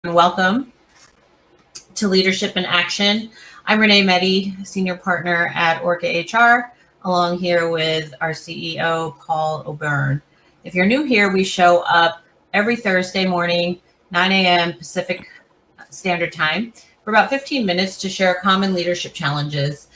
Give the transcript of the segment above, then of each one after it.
Welcome to Leadership in Action. I'm Renee Meddy, Senior Partner at Orca HR, along here with our CEO, Paul O'Byrne. If you're new here, we show up every Thursday morning, 9 a.m. Pacific Standard Time, for about 15 minutes to share common leadership challenges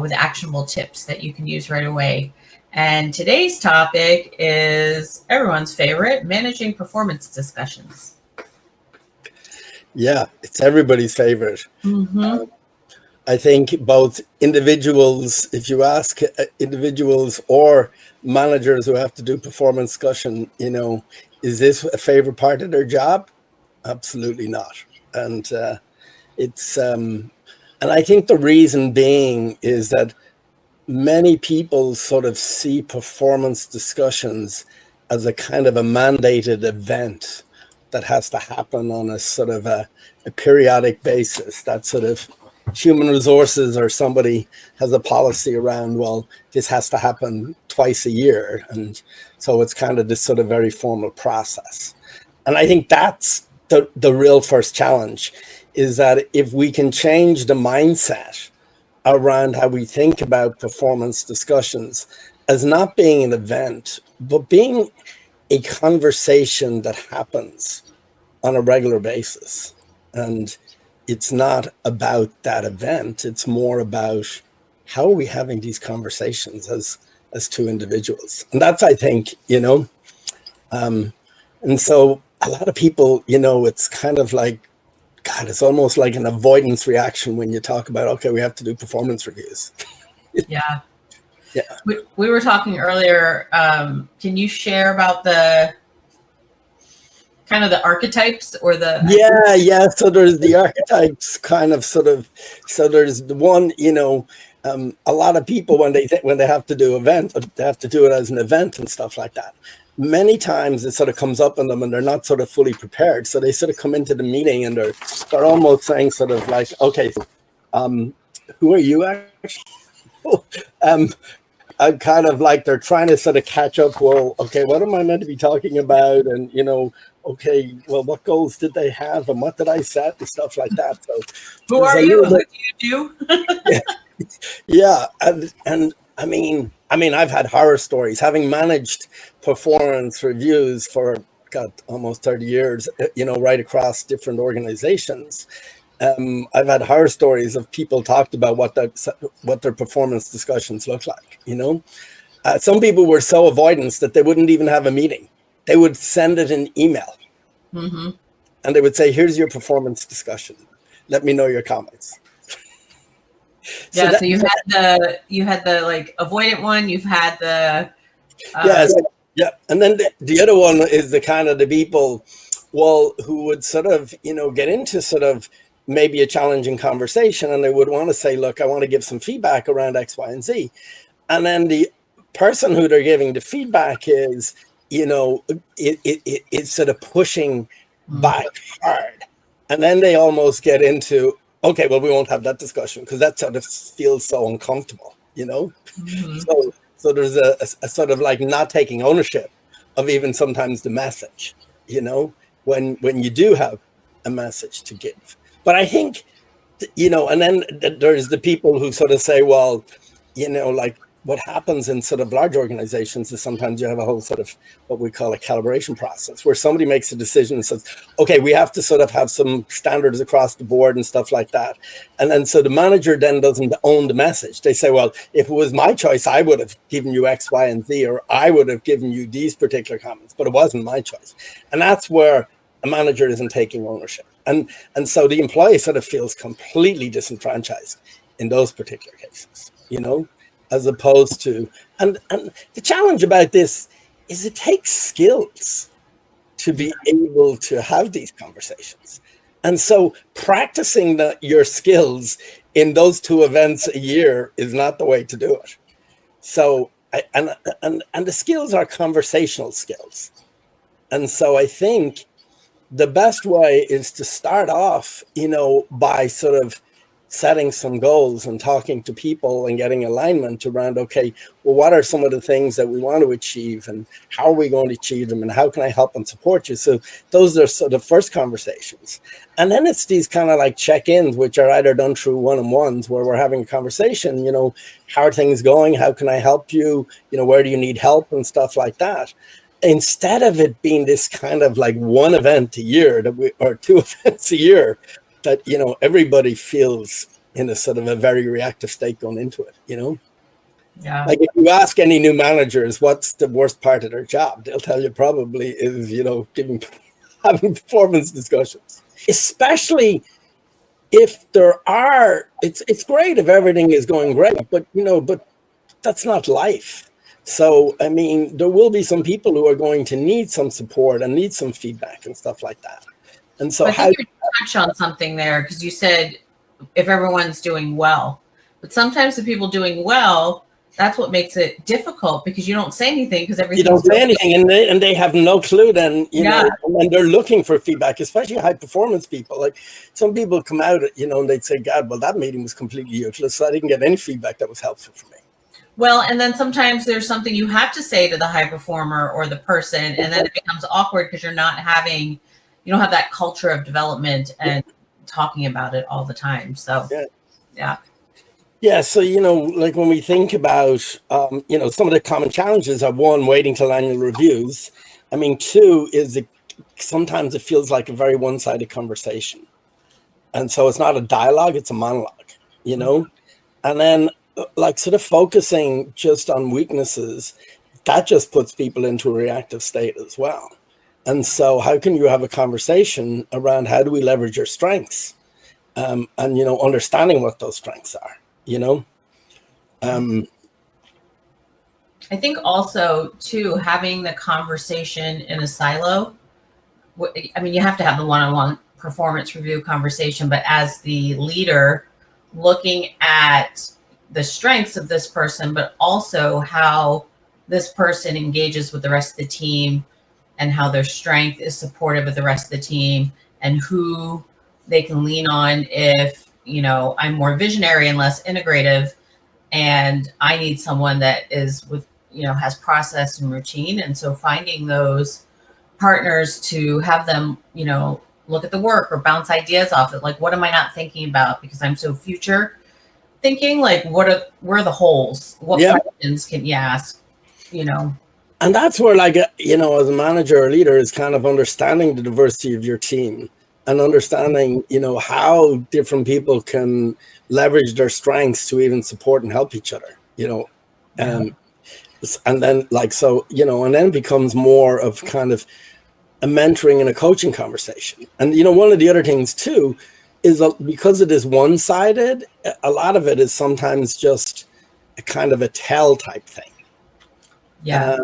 with actionable tips that you can use right away. And today's topic is everyone's favorite, managing performance discussions. Yeah, it's everybody's favorite. Mm-hmm. I think both individuals, if you ask individuals or managers who have to do performance discussion, is this a favorite part of their job? Absolutely not. And and I think the reason being is that many people sort of see performance discussions as a kind of a mandated event that has to happen on a sort of a periodic basis. That sort of human resources or somebody has a policy around, well, this has to happen twice a year. And so it's kind of this sort of very formal process. And I think that's the real first challenge, is that if we can change the mindset around how we think about performance discussions as not being an event, but being a conversation that happens on a regular basis. And it's not about that event. It's more about how are we having these conversations as two individuals. And that's, I think, and so a lot of people, it's kind of like, God, it's almost like an avoidance reaction when you talk about, okay, we have to do performance reviews. Yeah. Yeah. We were talking earlier. Can you share about the kind of the archetypes or the... Yeah. So there's the archetypes so there's the one, a lot of people when they have to do event, they have to do it as an event and stuff like that. Many times it sort of comes up on them and they're not sort of fully prepared. So they sort of come into the meeting and they're almost saying sort of like, okay, who are you actually? Kind of like they're trying to sort of catch up. Well, okay, what am I meant to be talking about? And, okay, well, what goals did they have and what did I set and stuff like that. So who are you? What do you do? Yeah. And I mean, I've had horror stories having managed performance reviews for almost 30 years, right across different organizations. I've had horror stories of people talked about what their performance discussions look like. Some people were so avoidance that they wouldn't even have a meeting. They would send it in email, Mm-hmm. and they would say, "Here's your performance discussion. Let me know your comments." Yeah. So you had the like avoidant one. You've had the yeah, and then the other one is the kind of the people, who would sort of get into sort of maybe a challenging conversation, and they would want to say, look, I want to give some feedback around X, Y, and Z. And then the person who they're giving the feedback is, it's sort of pushing back hard. And then they almost get into, okay, well, we won't have that discussion because that sort of feels so uncomfortable, Mm-hmm. So there's a sort of like not taking ownership of even sometimes the message, when you do have a message to give. But I think, and then there's the people who sort of say, well, like what happens in sort of large organizations is sometimes you have a whole sort of what we call a calibration process where somebody makes a decision and says, okay, we have to sort of have some standards across the board and stuff like that. And then so the manager then doesn't own the message. They say, well, if it was my choice, I would have given you X, Y, and Z, or I would have given you these particular comments, but it wasn't my choice. And that's where a manager isn't taking ownership. And so the employee sort of feels completely disenfranchised in those particular cases, as opposed to, and the challenge about this is it takes skills to be able to have these conversations. And so practicing your skills in those two events a year is not the way to do it. So, and the skills are conversational skills. And so I think the best way is to start off, by sort of setting some goals and talking to people and getting alignment around, okay, well, what are some of the things that we want to achieve and how are we going to achieve them and how can I help and support you? So those are sort of first conversations. And then it's these kind of like check-ins, which are either done through one-on-ones where we're having a conversation, how are things going? How can I help you? Where do you need help and stuff like that? Instead of it being this kind of like one event a year or two events a year that, everybody feels in a sort of a very reactive state going into it, Yeah. Like if you ask any new managers, what's the worst part of their job? They'll tell you probably is, having performance discussions, especially if there are, it's great if everything is going great, but that's not life. So, I mean, there will be some people who are going to need some support and need some feedback and stuff like that. And so I think you touch on something there because you said if everyone's doing well, but sometimes the people doing well, that's what makes it difficult because you don't say anything because everything. You don't say anything and they have no clue then, and they're looking for feedback, especially high performance people. Like some people come out, and they'd say, God, well, that meeting was completely useless. So I didn't get any feedback that was helpful for me. Well, and then sometimes there's something you have to say to the high performer or the person, and then it becomes awkward because you don't have that culture of development and talking about it all the time. So, yeah. Yeah. So, like when we think about, some of the common challenges are one, waiting till annual reviews. I mean, two is sometimes it feels like a very one-sided conversation. And so it's not a dialogue, it's a monologue, and then like sort of focusing just on weaknesses, that just puts people into a reactive state as well. And so how can you have a conversation around how do we leverage your strengths and, understanding what those strengths are, I think also too, having the conversation in a silo. I mean, you have to have the one-on-one performance review conversation, but as the leader looking at the strengths of this person, but also how this person engages with the rest of the team and how their strength is supportive of the rest of the team and who they can lean on if, I'm more visionary and less integrative and I need someone that is with, has process and routine. And so finding those partners to have them, look at the work or bounce ideas off it. Like, what am I not thinking about? Because I'm so future thinking, like, where are the holes? What questions can you ask, And that's where, like, as a manager or leader is kind of understanding the diversity of your team and understanding, how different people can leverage their strengths to even support and help each other, and then and then it becomes more of kind of a mentoring and a coaching conversation. And, one of the other things too is because it is one-sided, a lot of it is sometimes just a kind of a tell type thing. Yeah.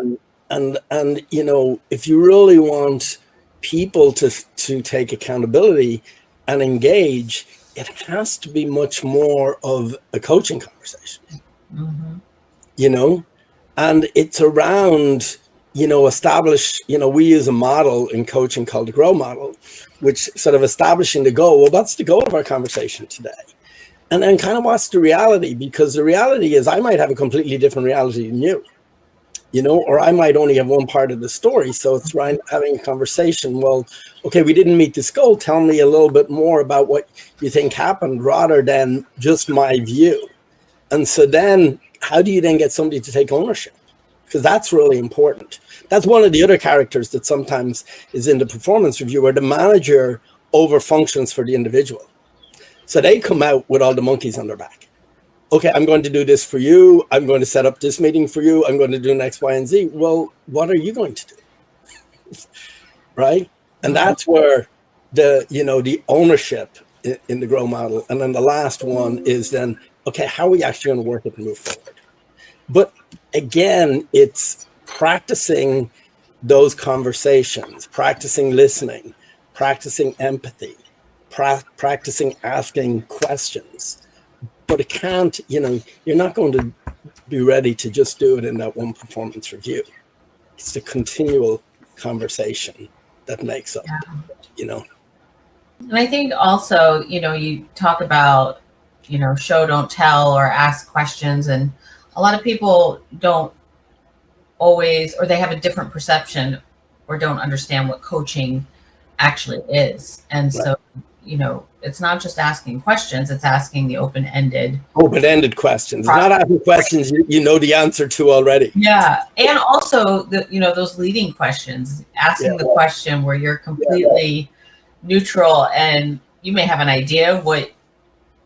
And if you really want people to take accountability and engage, it has to be much more of a coaching conversation. And it's around, establish, we use a model in coaching called the GROW model, which sort of establishing the goal. Well, that's the goal of our conversation today. And then kind of what's the reality? Because the reality is I might have a completely different reality than you, or I might only have one part of the story. So it's having a conversation. Well, okay, we didn't meet this goal. Tell me a little bit more about what you think happened rather than just my view. And so then how do you then get somebody to take ownership? Because that's really important. That's one of the other characters that sometimes is in the performance review where the manager over functions for the individual. So they come out with all the monkeys on their back. Okay, I'm going to do this for you. I'm going to set up this meeting for you. I'm going to do X, Y, and Z. Well, what are you going to do? Right? And that's where the ownership in the GROW model. And then the last one is then, okay, how are we actually going to work it and move forward? But again, it's practicing those conversations, practicing listening, practicing empathy, practicing asking questions. But it can't, you're not going to be ready to just do it in that one performance review. It's the continual conversation that makes up, And I think also, you talk about show, don't tell, or ask questions. And a lot of people don't always, or they have a different perception or don't understand what coaching actually is. And Right. so, it's not just asking questions, it's asking the open-ended questions. It's not asking questions you know the answer to already. Yeah. And also those leading questions, asking the question where you're completely neutral and you may have an idea of what,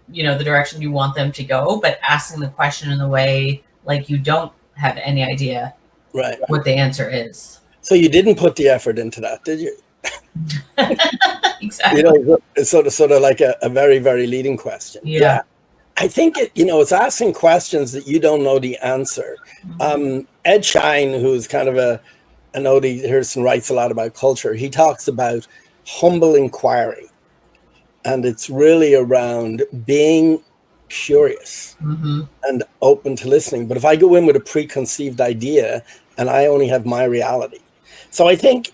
the direction you want them to go, but asking the question in the way like you don't have any idea what the answer is. So you didn't put the effort into that, did you? Exactly. It's sort of like a very, very leading question. Yeah. I think it's asking questions that you don't know the answer. Ed Shine, who's kind of I know he hears and writes a lot about culture. He talks about humble inquiry, and it's really around being curious and open to listening. But if I go in with a preconceived idea and I only have my reality, so I think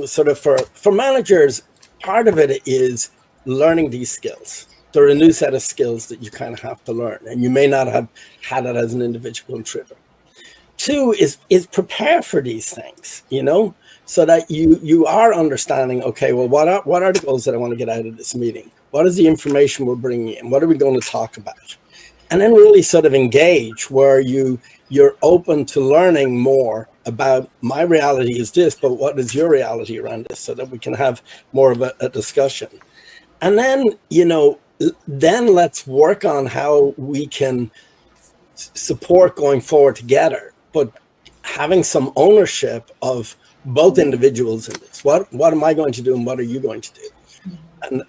sort of for managers, part of it is learning these skills. They're a new set of skills that you kind of have to learn, and you may not have had it as an individual contributor. Two is prepare for these things, so that you are understanding, okay, well, what are the goals that I want to get out of this meeting? What is the information we're bringing in? What are we going to talk about? And then really sort of engage where you're open to learning more about my reality is this, but what is your reality around this, so that we can have more of a discussion. And then, then let's work on how we can support going forward together, but having some ownership of both individuals in this. What am I going to do and what are you going to do?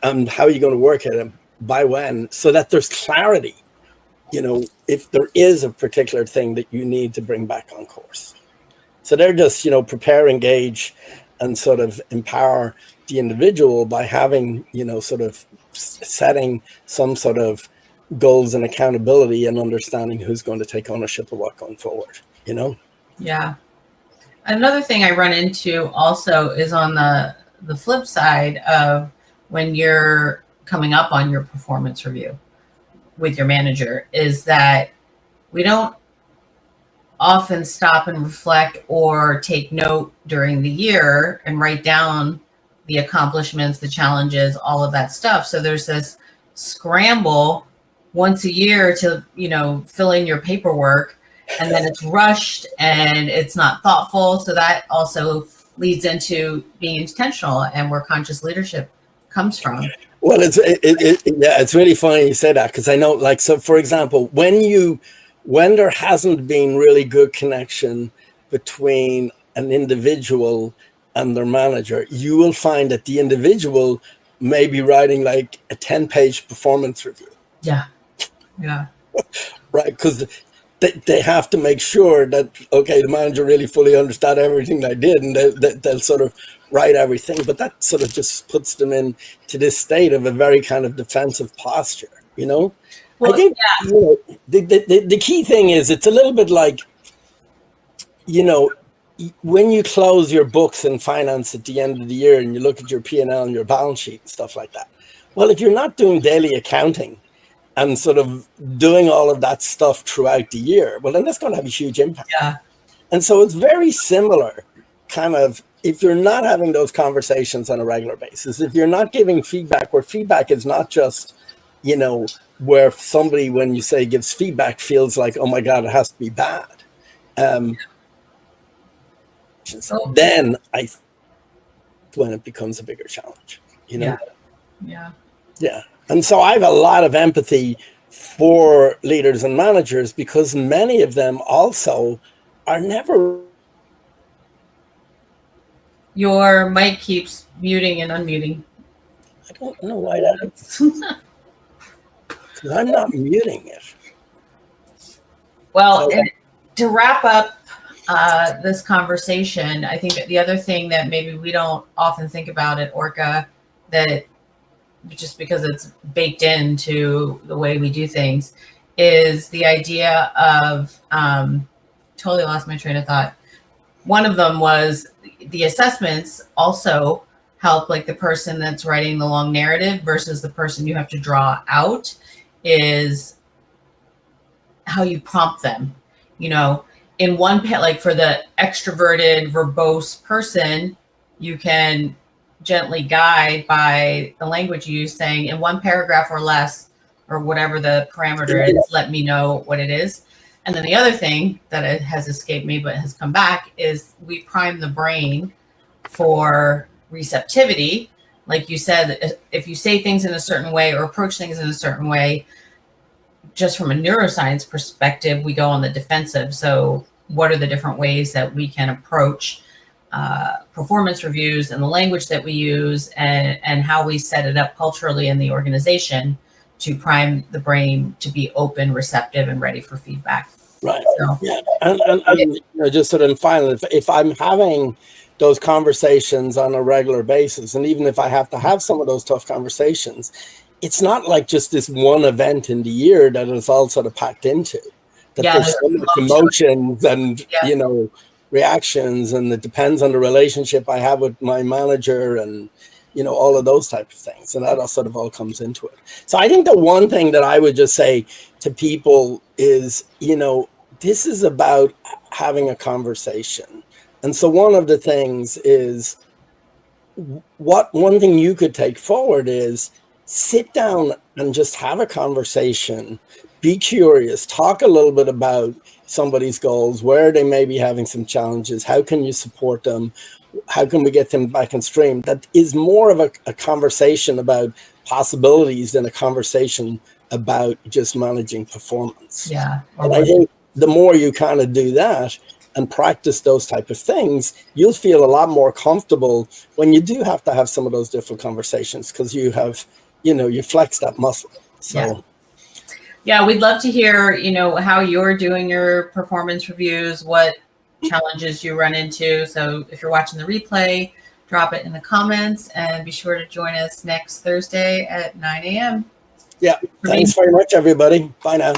And how are you going to work at it, by when, so that there's clarity, if there is a particular thing that you need to bring back on course. So they're just, prepare, engage, and sort of empower the individual by having, sort of setting some sort of goals and accountability and understanding who's going to take ownership of what going forward, Yeah. Another thing I run into also is on the flip side of when you're coming up on your performance review with your manager, is that we don't often stop and reflect or take note during the year and write down the accomplishments, the challenges, all of that stuff. So there's this scramble once a year to, fill in your paperwork, and then it's rushed and it's not thoughtful. So that also leads into being intentional and where conscious leadership comes from. Well, it's really funny you say that, because I know, like, so for example, when there hasn't been really good connection between an individual and their manager, you will find that the individual may be writing like a 10-page performance review. Yeah. Right, because they have to make sure that, okay, the manager really fully understood everything they did, and they'll sort of write everything. But that sort of just puts them into this state of a very kind of defensive posture, Well, I think the key thing is, it's a little bit like, when you close your books in finance at the end of the year and you look at your P&L and your balance sheet and stuff like that. Well, if you're not doing daily accounting and sort of doing all of that stuff throughout the year, well, then that's going to have a huge impact. Yeah. And so it's very similar, kind of, if you're not having those conversations on a regular basis, if you're not giving feedback, where feedback is not just, where somebody, when you say gives feedback, feels like, oh my God, it has to be bad. Then when it becomes a bigger challenge, Yeah. And so I have a lot of empathy for leaders and managers, because many of them also are never. Your mic keeps muting and unmuting. I don't know why that is. Because I'm not muting it. Well, to wrap up this conversation, I think that the other thing that maybe we don't often think about at Orca, that just because it's baked into the way we do things, is the idea of, totally lost my train of thought. One of them was the assessments also help, like the person that's writing the long narrative versus the person you have to draw out, is how you prompt them. You know, in one like for the extroverted, verbose person, you can gently guide by the language you use, saying in one paragraph or less, or whatever the parameter is, let me know what it is. And then the other thing that it has escaped me but has come back is we prime the brain for receptivity. Like you said, if you say things in a certain way or approach things in a certain way, just from a neuroscience perspective, we go on the defensive. So what are the different ways that we can approach performance reviews and the language that we use and how we set it up culturally in the organization to prime the brain to be open, receptive, and ready for feedback. Right. So, yeah. And you know, just sort of finally, if I'm having those conversations on a regular basis, and even if I have to have some of those tough conversations, it's not like just this one event in the year that it's all sort of packed into. That there's so much emotions and, you know, reactions, and it depends on the relationship I have with my manager and, you know, all of those type of things. And that all sort of all comes into it. So I think the one thing that I would just say to people is, you know, this is about having a conversation. And so one of the things is, one thing you could take forward is sit down and just have a conversation, be curious, talk a little bit about somebody's goals, where they may be having some challenges, how can you support them, how can we get them back in stream. That is more of a conversation about possibilities than a conversation about just managing performance. Yeah. And I think the more you kind of do that and practice those type of things, you'll feel a lot more comfortable when you do have to have some of those different conversations, because you have, you know, you flex that muscle. So yeah, we'd love to hear, you know, how you're doing your performance reviews, what challenges you run into. So if you're watching the replay, drop it in the comments, and be sure to join us next Thursday at 9 a.m. Yeah. Thanks very much, everybody. Bye now.